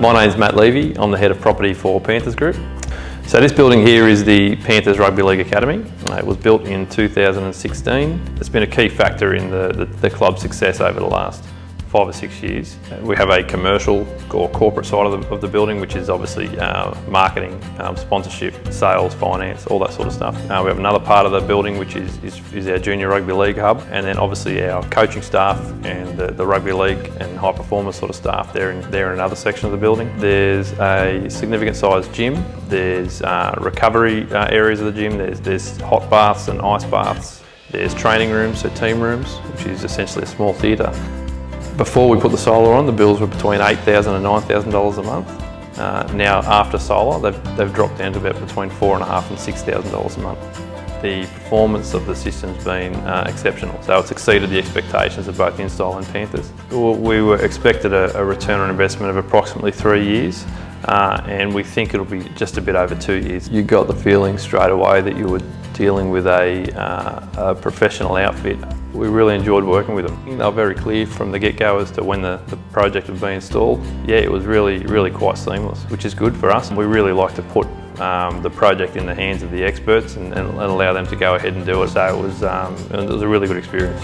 My name's Matt Leavey. I'm the head of property for Panthers Group. So this building here is the Panthers Rugby League Academy. It was built in 2016. It's been a key factor in the club's success over the last 5 or 6 years. We have a commercial or corporate side of the building, which is obviously marketing, sponsorship, sales, finance, all that sort of stuff. We have another part of the building which is our junior rugby league hub, and then obviously our coaching staff and the rugby league and high performance sort of staff they're in another section of the building. There's a significant sized gym. There's recovery areas of the gym. There's hot baths and ice baths. There's training rooms, so team rooms, which is essentially a small theatre. Before we put the solar on, the bills were between $8,000 and $9,000 a month. Now after solar, they've dropped down to about between $4,500 and $6,000 a month. The performance of the system's been exceptional, so it's exceeded the expectations of both Instyle and Panthers. We were expected a return on investment of approximately 3 years, and we think it'll be just a bit over 2 years. You got the feeling straight away that you were dealing with a professional outfit. We really enjoyed working with them. They were very clear from the get-go as to when the project would be installed. Yeah, it was really quite seamless, which is good for us. We really like to put the project in the hands of the experts and allow them to go ahead and do it. So it was a really good experience.